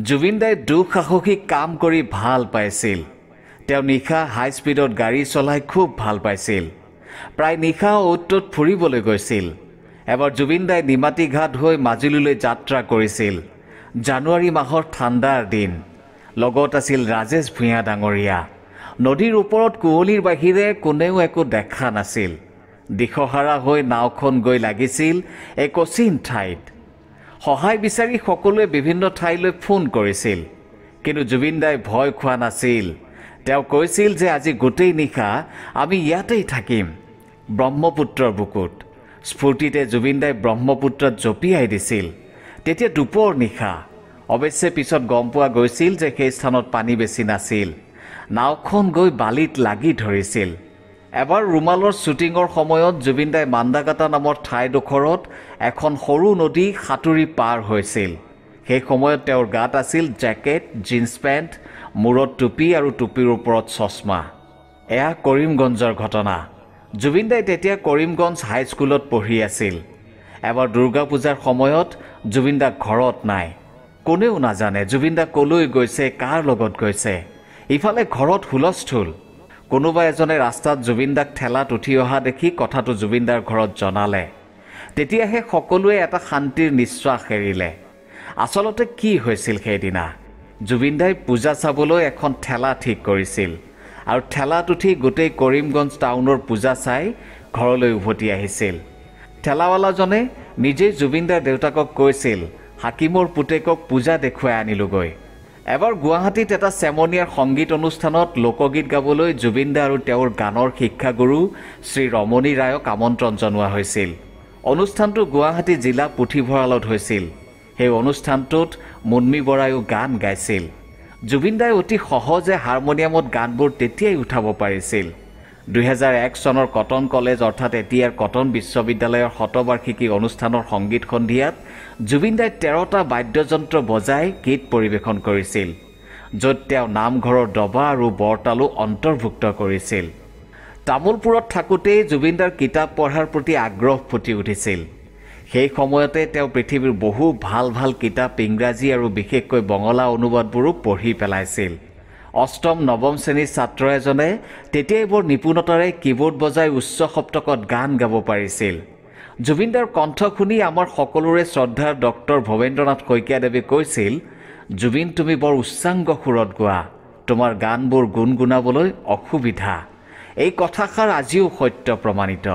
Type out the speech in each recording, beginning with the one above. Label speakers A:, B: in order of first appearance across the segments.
A: জুবিন দাই দুঃসাহসিক কাম কৰি ভাল পাইছিল। তেওঁ নিশা হাই স্পীডত গাড়ী চলাই খুব ভাল পাইছিল। প্ৰায় নিশা অ'ত-ত'ত ফুৰিবলৈ গৈছিল। এবাৰ জুবিন দাই নিমাতী ঘাট হৈ মাজুলীলৈ যাত্ৰা কৰিছিল। জানুৱাৰী মাহৰ ঠাণ্ডাৰ দিন। লগত আছিল ৰাজেশ ভূঞা ডাঙৰীয়া। নদীৰ ওপৰত কুঁৱলীৰ বাহিৰে কোনেও একো দেখা নাছিল। দিশহাৰা হৈ নাওখন গৈ লাগিছিল এক অচিন ঠাইত। সহায় বিচাৰি সকলোৱে বিভিন্ন ঠাইলৈ ফোন কৰিছিল, কিন্তু জুবিন দাই ভয় খোৱা নাছিল। তেওঁ কৈছিল যে আজি গোটেই নিশা আমি ইয়াতেই থাকিম, ব্ৰহ্মপুত্ৰৰ বুকুত। স্ফূৰ্তিতে জুবিন দাই ব্ৰহ্মপুত্ৰত জঁপিয়াই দিছিল। তেতিয়া দুপৰ নিশা। অৱশ্যে পিছত গম পোৱা গৈছিল যে সেই স্থানত পানী বেছি নাছিল। নাওখন গৈ বালিত লাগি ধৰিছিল। এবাৰ ৰুমালৰ শ্বুটিঙৰ সময়ত জুবিন দাই মান্দাকাটা নামৰ ঠাইডোখৰত এখন সৰু নদী সাঁতুৰি পাৰ হৈছিল। সেই সময়ত তেওঁৰ গাত আছিল জেকেট, জিন্স পেণ্ট, মূৰত টুপি আৰু টুপিৰ ওপৰত চশমা। এয়া কৰিমগঞ্জৰ ঘটনা। জুবিন দাই তেতিয়া কৰিমগঞ্জ হাইস্কুলত পঢ়ি আছিল। এবাৰ দুৰ্গা পূজাৰ সময়ত জুবিন দা ঘৰত নাই। কোনেও নাজানে জুবিন দা কলৈ গৈছে, কাৰ লগত গৈছে। ইফালে ঘৰত হুলস্থুল। কোনোবা এজনে ৰাস্তাত জুবিন দাক ঠেলাত উঠি অহা দেখি কথাটো জুবিন দাৰ ঘৰত জনালে। তেতিয়াহে সকলোৱে এটা শান্তিৰ নিশ্বাস এৰিলে। আচলতে কি হৈছিল সেইদিনা? জুবিন দাই পূজা চাবলৈ এখন ঠেলা ঠিক কৰিছিল আৰু ঠেলাত উঠি গোটেই কৰিমগঞ্জ টাউনৰ পূজা চাই ঘৰলৈ উভতি আহিছিল। ঠেলাৱালাজনে নিজেই জুবিন দাৰ দেউতাকক কৈছিল, হাকিমৰ পুতেকক পূজা দেখুৱাই আনিলোগৈ। এবাৰ গুৱাহাটীত এটা চেমনীয়াৰ সংগীত অনুষ্ঠানত লোকগীত গাবলৈ জুবিন দা আৰু তেওঁৰ গানৰ শিক্ষাগুৰু শ্ৰী ৰমণী ৰায়ক আমন্ত্ৰণ জনোৱা হৈছিল। অনুষ্ঠানটো গুৱাহাটী জিলা পুথিভঁৰালত হৈছিল। সেই অনুষ্ঠানটোত মুন্মী বৰায়ো গান গাইছিল। জুবিন দাই অতি সহজে হাৰমনিয়ামত গানবোৰ তেতিয়াই উঠাব পাৰিছিল। 2001 চনৰ কটন কলেজ অৰ্থাৎ এতিয়াৰ কটন বিশ্ববিদ্যালয়ৰ শতবাৰ্ষিকী অনুষ্ঠানৰ সংগীত সন্ধিয়াত জুবিন দাই 13টা বাদ্যযন্ত্ৰ বজাই গীত পৰিৱেশন কৰিছিল, য'ত তেওঁ নামঘৰৰ দবা আৰু বৰতালু অন্তৰ্ভুক্ত কৰিছিল। তামোলপুৰত থাকোঁতেই জুবিন দাৰ কিতাপ পঢ়াৰ প্ৰতি আগ্ৰহ ফুটি উঠিছিল। সেই সময়তে তেওঁ পৃথিৱীৰ বহু ভাল ভাল কিতাপ ইংৰাজী আৰু বিশেষকৈ বঙলা অনুবাদবোৰো পঢ়ি পেলাইছিল। অষ্টম নৱম শ্ৰেণীৰ ছাত্ৰ এজনে তেতিয়াই বৰ নিপুণতাৰে কীবোৰ্ড বজাই উচ্চ সপ্তকত গান গাব পাৰিছিল। জুবিন দাৰ কণ্ঠ শুনি আমাৰ সকলোৰে শ্ৰদ্ধাৰ ডক্টৰ ভৱেন্দ্ৰনাথ শইকীয়াদেৱে কৈছিল, জুবিন তুমি বৰ উচ্চাংগ সুৰত গোৱা, তোমাৰ গানবোৰ গুণগুণাবলৈ অসুবিধা। এই কথাষাৰ আজিও সত্য প্ৰমাণিত।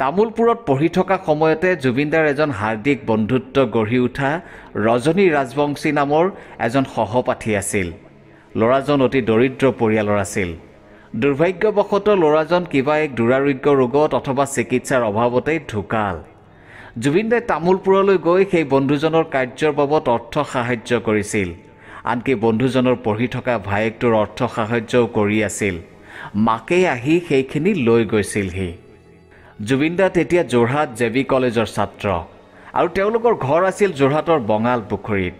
A: তামোলপুৰত পঢ়ি থকা সময়তে জুবিন দাৰ এজন হাৰ্দিক বন্ধুত্ব গঢ়ি উঠা ৰজনী ৰাজবংশী নামৰ এজন সহপাঠী আছিল। ল'ৰাজন অতি দৰিদ্ৰ পৰিয়ালৰ আছিল। দুৰ্ভাগ্যবশতঃ ল'ৰাজন কিবা এক দুৰাৰোগ্য ৰোগত অথবা চিকিৎসাৰ অভাৱতেই ঢুকাল। জুবিন দাই তামোলপুৰলৈ গৈ সেই বন্ধুজনৰ কাৰ্যৰ বাবদ অৰ্থ সাহায্য কৰিছিল। আনকি বন্ধুজনৰ পঢ়ি থকা ভায়েকটোৰ অৰ্থ সাহায্যও কৰি আছিল। মাকে আহি সেইখিনি লৈ গৈছিলহি। জুবিন দা তেতিয়া যোৰহাট জেবি কলেজৰ ছাত্ৰ আৰু তেওঁলোকৰ ঘৰ আছিল যোৰহাটৰ বঙাল পুখুৰীত।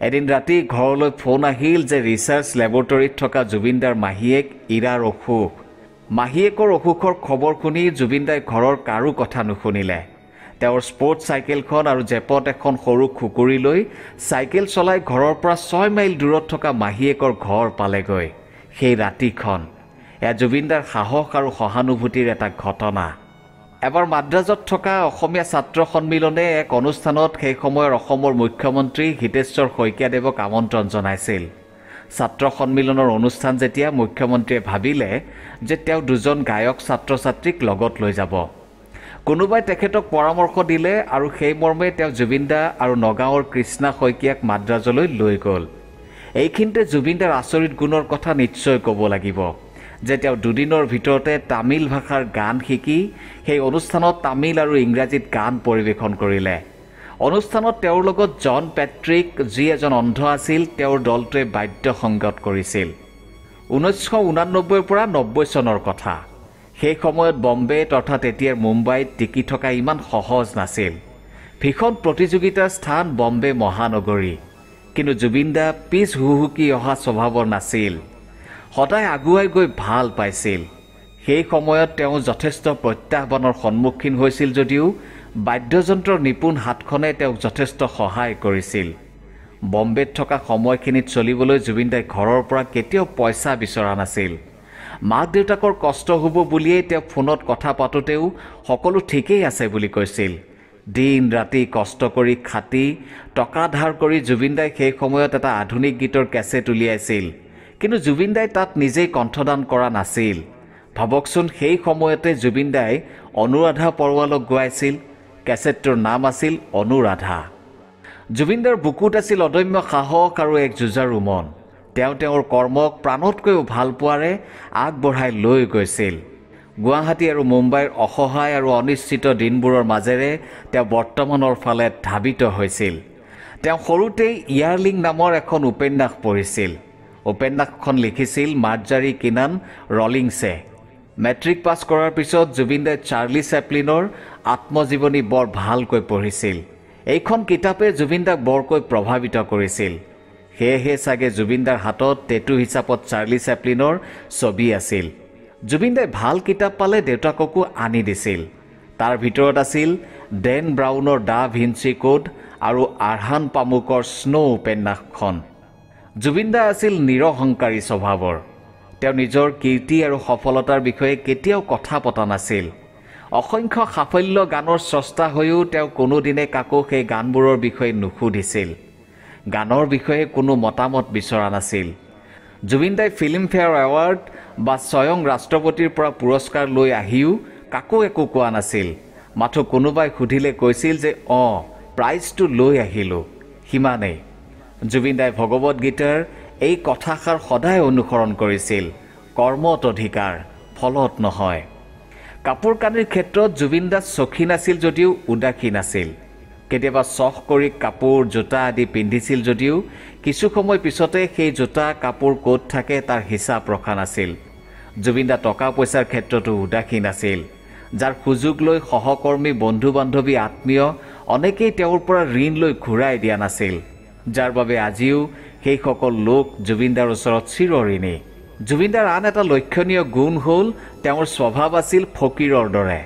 A: এদিন ৰাতি ঘৰলৈ ফোন আহিল যে ৰিচাৰ্চ লেবৰেটৰীত থকা জুবিন দাৰ মাহীয়েক ইৰাৰ অসুখ। মাহীয়েকৰ অসুখৰ খবৰ শুনি জুবিন দাই ঘৰৰ কাৰো কথা নুশুনিলে। তেওঁৰ স্পৰ্টছ চাইকেলখন আৰু জেপত এখন সৰু খুকুৰি লৈ চাইকেল চলাই ঘৰৰ পৰা 6 মাইল দূৰত থকা মাহীয়েকৰ ঘৰ পালেগৈ। সেই ৰাতিখন এয়া জুবিন দাৰ সাহস আৰু সহানুভূতিৰ এটা ঘটনা। এবাৰ মাদ্ৰাজত থকা অসমীয়া ছাত্ৰ সন্মিলনে এক অনুষ্ঠানত সেই সময়ৰ অসমৰ মুখ্যমন্ত্ৰী হিতেশ্বৰ শইকীয়াদেৱক আমন্ত্ৰণ জনাইছিল। ছাত্ৰ সন্মিলনৰ অনুষ্ঠান যেতিয়া মুখ্যমন্ত্ৰীয়ে ভাবিলে যে তেওঁ দুজন গায়ক ছাত্ৰ ছাত্ৰীক লগত লৈ যাব। কোনোবাই তেখেতক পৰামৰ্শ দিলে আৰু সেই মৰ্মে তেওঁ জুবিন দা আৰু নগাঁৱৰ কৃষ্ণা শইকীয়াক মাদ্ৰাজলৈ লৈ গ'ল। এইখিনিতে জুবিন দাৰ আচৰিত গুণৰ কথা নিশ্চয় ক'ব লাগিব যে তেওঁ দুদিনৰ ভিতৰতে তামিল ভাষাৰ গান শিকি সেই অনুষ্ঠানত তামিল আৰু ইংৰাজীত গান পৰিৱেশন কৰিলে। অনুষ্ঠানত তেওঁৰ লগত জন পেট্ৰিক, যি এজন অন্ধ আছিল, তেওঁৰ দলটোৱে বাদ্য সংগত কৰিছিল। 1989 পৰা 90 চনৰ কথা। সেই সময়ত বম্বে অৰ্থাৎ এতিয়াৰ মুম্বাইত টিকি থকা ইমান সহজ নাছিল। ভীষণ প্ৰতিযোগিতাৰ স্থান বম্বে মহানগৰী। কিন্তু জুবিন দা পিছ হুহুকি অহা স্বভাৱৰ নাছিল। সদায় আগুৱাই গৈ ভাল পাইছিল। সেই সময়ত তেওঁ যথেষ্ট প্ৰত্যাহ্বানৰ সন্মুখীন হৈছিল যদিও বাদ্যযন্ত্ৰৰ নিপুণ হাতখনে তেওঁক যথেষ্ট সহায় কৰিছিল। বম্বেত থকা সময়খিনিত চলিবলৈ জুবিনদাই ঘৰৰ পৰা কেতিয়াও পইচা বিচৰা নাছিল। মাক দেউতাকৰ কষ্ট হ'ব বুলিয়েই তেওঁ ফোনত কথা পাতোঁতেও সকলো ঠিকেই আছে বুলি কৈছিল। দিন ৰাতি কষ্ট কৰি খাটি টকা ধাৰ কৰি জুবিনদাই সেই সময়ত এটা আধুনিক গীতৰ কেছেট উলিয়াইছিল, কিন্তু জুবিনদাই তাত নিজেই কণ্ঠদান কৰা নাছিল। ভাবকচোন, সেই সময়তে জুবিনদাই অনুৰাধা পৰোৱালক গোৱাইছিল। কেছেটটোৰ নাম আছিল অনুৰাধা। জুবিনদাৰ বুকুত আছিল অদম্য সাহস আৰু এক যুঁজাৰু মন। তেওঁ তেওঁৰ কৰ্মক প্ৰাণতকৈও ভাল পোৱাৰে আগবঢ়াই লৈ গৈছিল। গুৱাহাটী আৰু মুম্বাইৰ অসহায় আৰু অনিশ্চিত দিনবোৰৰ মাজেৰে তেওঁ বৰ্তমানৰ ফালে ধাবিত হৈছিল। তেওঁ সৰুতেই ইয়াৰলিং নামৰ এখন উপন্যাস পঢ়িছিল। উপন্যাসখন লিখিছিল মাৰ্জাৰী কিনান ৰলিংছে। মেট্ৰিক পাছ কৰাৰ পিছত জুবিনদাই চাৰ্লি চেপলিনৰ আত্মজীৱনী বৰ ভালকৈ পঢ়িছিল। এইখন কিতাপে জুবিনদাক বৰকৈ প্ৰভাৱিত কৰিছিল। সেয়েহে চাগে জুবিনদাৰ হাতত টেটু হিচাপত চাৰ্লি চেপলিনৰ ছবি আছিল। জুবিনদাই ভাল কিতাপ পালে দেউতাককো আনি দিছিল। তাৰ ভিতৰত আছিল ডেন ব্ৰাউনৰ দা ভিঞ্চি কোড আৰু আৰহান পামুকৰ স্নো উপন্যাসখন। জুবিনদা আছিল নিৰহংকাৰী স্বভাৱৰ। তেওঁ নিজৰ কীৰ্তি আৰু সফলতাৰ বিষয়ে কেতিয়াও কথা পতা নাছিল। অসংখ্য সাফল্য গানৰ স্ৰষ্টা হৈও তেওঁ কোনোদিনে কাকো সেই গানবোৰৰ বিষয়ে নুসুধিছিল। গানৰ বিষয়ে কোনো মতামত বিচৰা নাছিল। জুবিনদাই ফিল্মফেয়াৰ এৱাৰ্ড বা স্বয়ং ৰাষ্ট্ৰপতিৰ পৰা পুৰস্কাৰ লৈ আহিও কাকো একো কোৱা নাছিল। মাথো কোনোবাই সুধিলে কৈছিল যে প্ৰাইজটো লৈ আহিলোঁ, সিমানেই। জুবিনদাই ভগৱত গীতাৰ এই কথাষাৰ সদায় অনুসৰণ কৰিছিল, কৰ্মত অধিকাৰ, ফলত নহয়। কাপোৰ কানিৰ ক্ষেত্ৰত জুবিনদা চখী নাছিল যদিও উদাসীন নাছিল। কেতিয়াবা চখ কৰি কাপোৰ জোতা আদি পিন্ধিছিল যদিও কিছু সময় পিছতে সেই জোতা কাপোৰ ক'ত থাকে তাৰ হিচাপ ৰখা নাছিল। জুবিনদা টকা পইচাৰ ক্ষেত্ৰতো উদাসীন আছিল। যাৰ সুযোগ লৈ সহকৰ্মী, বন্ধু বান্ধৱী, আত্মীয় অনেকেই তেওঁৰ পৰা ঋণ লৈ ঘূৰাই দিয়া নাছিল, যাৰ বাবে আজিও সেইসকল লোক জুবিনদাৰ ওচৰত চিৰঋণী। জুবিনদাৰ আন এটা লক্ষণীয় গুণ হ'ল তেওঁৰ স্বভাৱ আছিল ফকীৰৰ দৰে।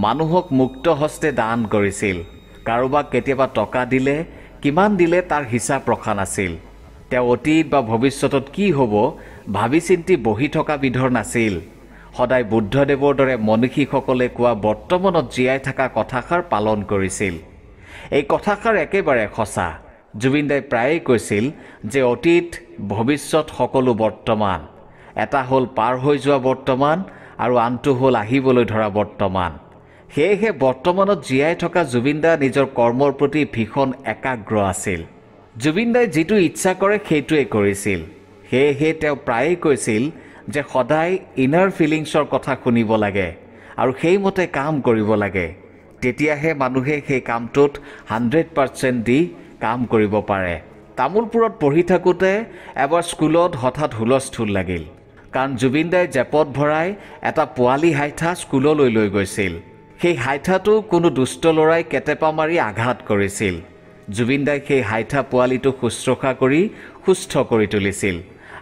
A: মানুহক মুক্ত হস্তে দান কৰিছিল। কাৰোবাক কেতিয়াবা টকা দিলে, কিমান দিলে তাৰ হিচাপ ৰখা নাছিল। তেওঁ অতীত বা ভৱিষ্যতত কি হ'ব ভাবি চিন্তি বহি থকা বিধৰ নাছিল। সদায় বুদ্ধদেৱৰ দৰে মনীষীসকলে কোৱা বৰ্তমানত জীয়াই থকা কথাষাৰ পালন কৰিছিল। এই কথাষাৰ একেবাৰে সঁচা। জুবিনদাই প্ৰায়েই কৈছিল যে অতীত ভৱিষ্যত সকলো বৰ্তমান। এটা হ'ল পাৰ হৈ যোৱা বৰ্তমান আৰু আনটো হ'ল আহিবলৈ ধৰা বৰ্তমান। সেয়েহে বৰ্তমানত জীয়াই থকা জুবিনদা নিজৰ কৰ্মৰ প্ৰতি ভীষণ একাগ্ৰ আছিল। জুবিনদাই যিটো ইচ্ছা কৰে সেইটোৱে কৰিছিল। সেয়েহে তেওঁ প্ৰায়েই কৈছিল যে সদায় ইনাৰ ফিলিংছৰ কথা শুনিব লাগে আৰু সেইমতে কাম কৰিব লাগে। তেতিয়াহে মানুহে সেই কামটোত 100% দি কাম কৰিব পাৰে। তামোলপুৰত পঢ়ি থাকোঁতে এবাৰ স্কুলত হঠাৎ হুলস্থুল লাগিল, কাৰণ জুবিনদাই জেপত ভৰাই এটা পোৱালি হাইঠা স্কুললৈ লৈ গৈছিল। সেই হাইঠাটো কোনো দুষ্ট ল'ৰাই কেটেপা মাৰি আঘাত কৰিছিল। জুবিনদাই সেই হাইঠা পোৱালিটো শুশ্ৰূষা কৰি সুস্থ কৰি তুলিছিল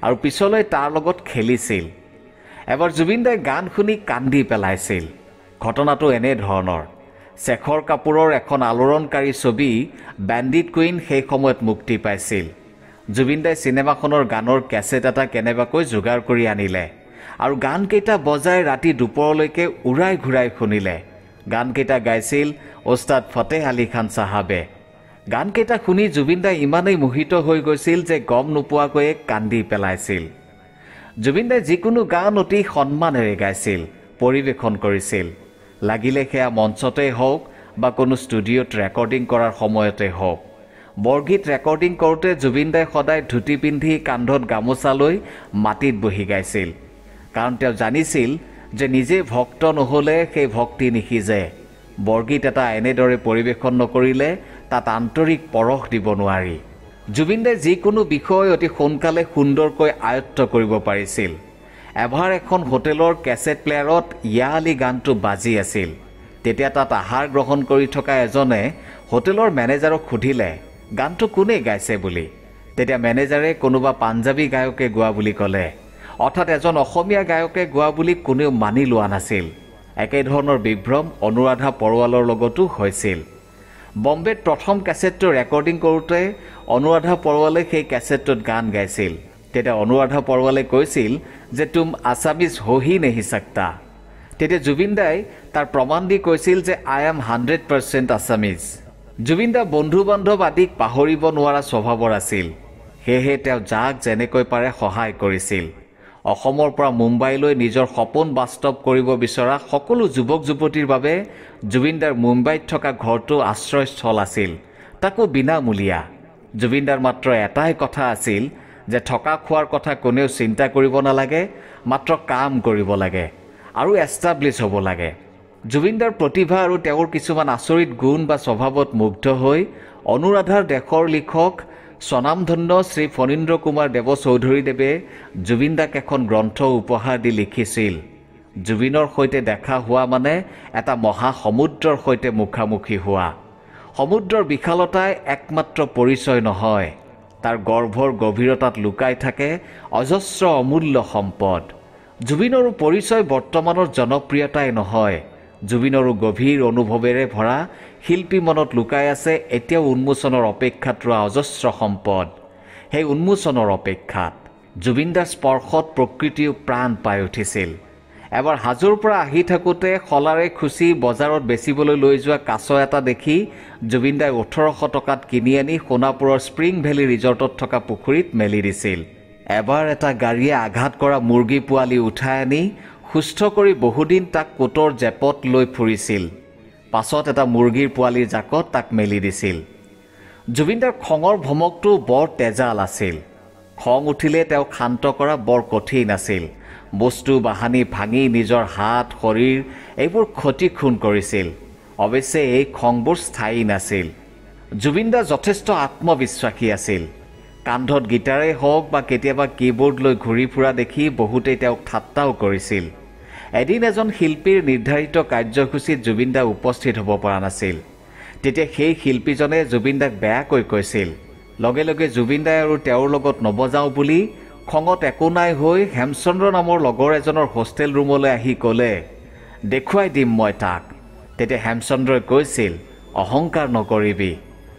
A: আৰু পিছলৈ তাৰ লগত খেলিছিল। এবাৰ জুবিনদাই গান শুনি কান্দি পেলাইছিল। ঘটনাটো এনেধৰণৰ। শেখৰ কাপুৰৰ এখন আলোড়নকাৰী ছবি বেণ্ডিট কুইন সেই সময়ত মুক্তি পাইছিল। জুবিনদাই চিনেমাখনৰ গানৰ কেছেট এটা কেনেবাকৈ যোগাৰ কৰি আনিলে আৰু গানকেইটা বজাই ৰাতি দুপৰলৈকে উৰাই ঘূৰাই শুনিলে। গানকেইটা গাইছিল ওস্তাদ ফতেহ আলী খান চাহাবে। গানকেইটা শুনি জুবিনদাই ইমানেই মোহিত হৈ গৈছিল যে গম নোপোৱাকৈয়ে কান্দি পেলাইছিল। জুবিনদাই যিকোনো গান অতি সন্মানেৰে গাইছিল, পৰিৱেশন কৰিছিল। লাগিলে সেয়া মঞ্চতে হওক বা কোনো ষ্টুডিঅ'ত ৰেকৰ্ডিং কৰাৰ সময়তে হওক। বৰগীত ৰেকৰ্ডিং কৰোঁতে জুবিনদাই সদায় ধুতি পিন্ধি কান্ধত গামোচা লৈ মাটিত বহি গাইছিল, কাৰণ তেওঁ জানিছিল যে নিজে ভক্ত নহ'লে সেই ভক্তি নিসিজে। বৰগীত এটা এনেদৰে পৰিৱেশন নকৰিলে তাত আন্তৰিক পৰশ দিব নোৱাৰি। জুবিনদাই যিকোনো বিষয় অতি সোনকালে সুন্দৰকৈ আয়ত্ত কৰিব পাৰিছিল। এবাৰ এখন হোটেলৰ কেছেট প্লেয়াৰত ইয়া আলী গানটো বাজি আছিল। তেতিয়া তাত আহাৰ গ্ৰহণ কৰি থকা এজনে হোটেলৰ মেনেজাৰক সুধিলে গানটো কোনে গাইছে বুলি। তেতিয়া মেনেজাৰে কোনোবা পাঞ্জাবী গায়কে গোৱা বুলি ক'লে, অৰ্থাৎ এজন অসমীয়া গায়কে গোৱা বুলি কোনেও মানি লোৱা নাছিল। একেধৰণৰ বিভ্ৰম অনুৰাধা পৰোৱালৰ লগতো হৈছিল। বম্বেত প্ৰথম কেছেটটো ৰেকৰ্ডিং কৰোঁতে অনুৰাধা পৰৱালে সেই কেছেটটোত গান গাইছিল। তেতিয়া অনুৰাধা পৰৱালে কৈছিল যে তুম আছামিজ হৈ নেহি सकता। তেতিয়া জুবিন দাই তাৰ প্ৰমাণ দি কৈছিল যে আই এম 100% আছামিজ। জুবিন দা বন্ধু বান্ধৱ আদিক পাহৰিব নোৱাৰা স্বভাৱৰ আছিল। সেয়েহে তেওঁ যাক যেনেকৈ পাৰে সহায় কৰিছিল। অসমৰ পৰা মুম্বাইলৈ নিজৰ সপোন বাস্তৱ কৰিব বিচৰা সকলো যুৱক যুৱতীৰ বাবে জুবিন দাৰ মুম্বাইত থকা ঘৰটো আশ্ৰয়স্থল আছিল, তাকো বিনামূলীয়া। জুবিন দাৰ মাত্ৰ এটাই কথা আছিল যে থকা খোৱাৰ কথা কোনেও চিন্তা কৰিব নালাগে, মাত্ৰ কাম কৰিব লাগে আৰু এষ্টাব্লিছ হ'ব লাগে। জুবিন দাৰ প্ৰতিভা আৰু তেওঁৰ কিছুমান আচৰিত গুণ বা স্বভাৱত মুগ্ধ হৈ অনুৰাধাৰ দেশৰ লিখক স্বনামধন্য শ্ৰী ফণীন্দ্ৰ কুমাৰ দেৱ চৌধুৰীদেৱে জুবিন দাক এখন গ্ৰন্থ উপহাৰ দি লিখিছিল, জুবিনৰ সৈতে দেখা হোৱা মানে এটা মহাসমুদ্ৰৰ সৈতে মুখামুখি হোৱা। সমুদ্ৰৰ বিশালতাই একমাত্ৰ পৰিচয় নহয়, তাৰ গৰ্ভৰ গভীৰতাত লুকাই থাকে অজস্ৰ অমূল্য সম্পদ। জুবিনৰো পৰিচয় বৰ্তমানৰ জনপ্ৰিয়তাই নহয়, জুবিনৰো গভীৰ অনুভৱেৰে ভৰা শিল্পী মনত লুকাই আছে এতিয়াও উন্মোচনৰ অপেক্ষাত ৰোৱা অজস্ৰ সম্পদ। সেই উন্মোচনৰ অপেক্ষাত জুবিন দাৰ স্পৰ্শত প্ৰকৃতিও প্ৰাণ পাই উঠিছিল। এবাৰ হাজোৰ পৰা আহি থাকোঁতে শলাৰে খুচি বজাৰত বেচিবলৈ লৈ যোৱা কাছ এটা দেখি জুবিন দাই 1800 টকাত কিনি আনি সোণাপুৰৰ স্প্ৰিং ভেলী ৰিজৰ্টত থকা পুখুৰীত মেলি দিছিল। এবাৰ এটা গাড়ীয়ে আঘাত কৰা মুৰ্গী পোৱালি উঠাই আনি সুস্থ কৰি বহুদিন তাক কোটৰ জেপত লৈ ফুৰিছিল। পাছত এটা মুৰ্গীৰ পোৱালিৰ জাকত তাক মেলি দিছিল। জুবিন দাৰ খঙৰ ভমকটো বৰ তেজাল আছিল। খং উঠিলে তেওঁ শান্ত কৰা বৰ কঠিন আছিল। বস্তু বাহানি ভাঙি নিজৰ হাত শৰীৰ এইবোৰ ক্ষতি খুন কৰিছিল। অৱশ্যে এই খংবোৰ স্থায়ী নাছিল। জুবিন দা যথেষ্ট আত্মবিশ্বাসী আছিল। কান্ধত গীটাৰেই হওক বা কেতিয়াবা কীবৰ্ড লৈ ঘূৰি ফুৰা দেখি বহুতেই তেওঁক ঠাট্টাও কৰিছিল। এদিন এজন শিল্পীৰ নিৰ্ধাৰিত কাৰ্যসূচীত জুবিন দা উপস্থিত হ'ব পৰা নাছিল। তেতিয়া সেই শিল্পীজনে জুবিন দাক বেয়াকৈ কৈছিল। লগে লগে জুবিন দাই আৰু তেওঁৰ লগত নবজাওঁ বুলি খঙত একো নাই হৈ হেমচন্দ্ৰ নামৰ লগৰ এজনৰ হোষ্টেল ৰুমলৈ আহি ক'লে, দেখুৱাই দিম মই তাক। তেতিয়া হেমচন্দ্ৰই কৈছিল, অহংকাৰ নকৰিবি।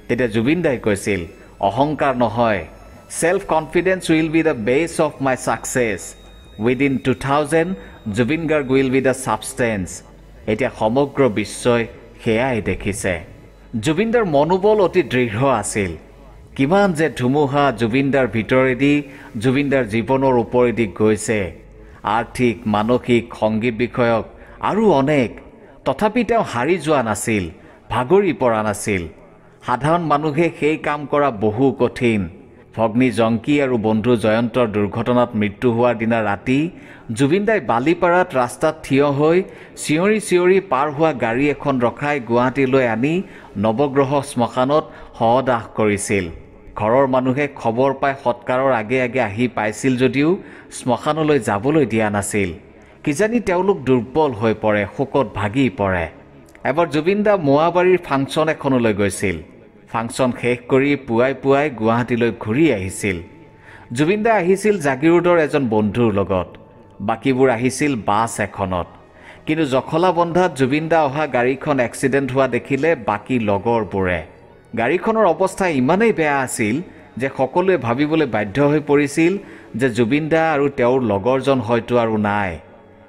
A: তেতিয়া জুবিন দাই কৈছিল, অহংকাৰ নহয়, self confidence will be the base of my success. Within 2000 Zubeen Garg will be the substance. এতিয়া সমগ্ৰ বিশ্বই সেয়াই দেখিছে। জুবিন দাৰ মনোবল অতি দৃঢ় আছিল। কিমান যে ধুমুহা জুবিন দাৰ ভিতৰেদি জুবিন দাৰ জীৱনৰ ওপৰেদি গৈছে, আৰ্থিক মানসিক সংগীত বিষয়ক আৰু অনেক। তথাপি তেওঁ হাৰি যোৱা নাছিল, ভাগৰি পৰা নাছিল। সাধাৰণ মানুহে সেই কাম কৰা বহু কঠিন। ভগ্নী জংকী আৰু বন্ধু জয়ন্তৰ দুৰ্ঘটনাত মৃত্যু হোৱাৰ দিনা ৰাতি জুবিন দাই বালিপাৰাত ৰাস্তাত থিয় হৈ চিঞৰি চিঞৰি পাৰ হোৱা গাড়ী এখন ৰখাই গুৱাহাটীলৈ আনি নৱগ্ৰহ শ্মশানত সহদাহ কৰিছিল। ঘৰৰ মানুহে খবৰ পাই সৎকাৰৰ আগে আগে আহি পাইছিল যদিও শ্মশানলৈ যাবলৈ দিয়া নাছিল। কিজানি তেওঁলোক দুৰ্বল হৈ পৰে, শোকত ভাগি পৰে। এবাৰ জুবিন দা মোৱাবাৰীৰ ফাংচন এখনলৈ গৈছিল। ফাংচন শেষ কৰি পুৱাই পুৱাই গুৱাহাটীলৈ ঘূৰি আহিছিল। জুবিন দা আহিছিল জাগিৰোডৰ এজন বন্ধুৰ লগত, বাকীবোৰ আহিছিল বাছ এখনত। কিন্তু জখলাবন্ধাত জুবিন দা অহা গাড়ীখন এক্সিডেণ্ট হোৱা দেখিলে বাকী লগৰবোৰে। গাড়ীখনৰ অৱস্থা ইমানেই বেয়া আছিল যে সকলোৱে ভাবিবলৈ বাধ্য হৈ পৰিছিল যে জুবিন দা আৰু তেওঁৰ লগৰজন হয়তো আৰু নাই।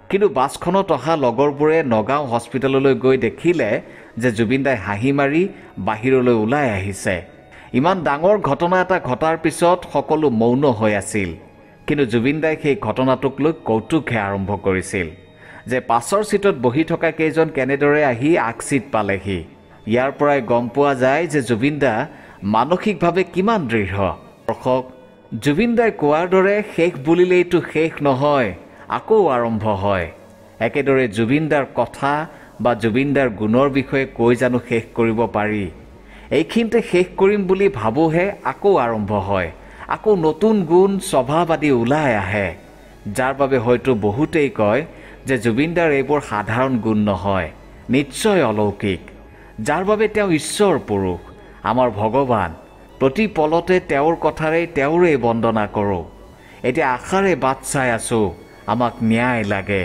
A: কিন্তু বাছখনত অহা লগৰবোৰে নগাঁও হস্পিটেললৈ গৈ দেখিলে যে জুবিন দাই হাঁহি মাৰি বাহিৰলৈ ওলাই আহিছে। ইমান ডাঙৰ ঘটনা এটা ঘটাৰ পিছত সকলো মৌন হৈ আছিল। কিন্তু জুবিন দাই সেই ঘটনাটোক লৈ কৌতুকহে আৰম্ভ কৰিছিল যে পাছৰ ছিটত বহি থকা কেইজন কেনেদৰে আহি আগ ছিট পালেহি। ইয়াৰ পৰাই গম পোৱা যায় যে জুবিন দা মানসিকভাৱে কিমান দৃঢ়। দৰ্শক, জুবিন দাই কোৱাৰ দৰে শেষ বুলিলেইতো শেষ নহয়, আকৌ আৰম্ভ হয়। একেদৰে জুবিন দাৰ কথা বা জুবিন দাৰ গুণৰ বিষয়ে কৈ জানো শেষ কৰিব পাৰি? এইখিনিতে শেষ কৰিম বুলি ভাবোহে আকৌ আৰম্ভ হয়। আকৌ নতুন গুণ স্বভাৱ আদি ওলাই আহে, যাৰ বাবে হয়তো বহুতেই কয় যে জুবিন দাৰ এইবোৰ সাধাৰণ গুণ নহয়, নিশ্চয় অলৌকিক, যাৰ বাবে তেওঁ ঈশ্বৰ পুৰুষ, আমাৰ ভগৱান। প্ৰতি পলতে তেওঁৰ কথাৰেই তেওঁৰেই বন্দনা কৰোঁ। এতিয়া আশাৰে বাট চাই আছোঁ, আমাক ন্যায় লাগে,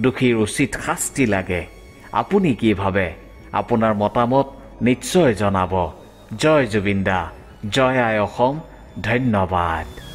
A: দোষীৰ উচিত শাস্তি লাগে। আপুনি কি ভাবে? আপোনাৰ মতামত নিশ্চয় জনাব। জয় জুবিন দা, জয় আই অসম, ধন্যবাদ।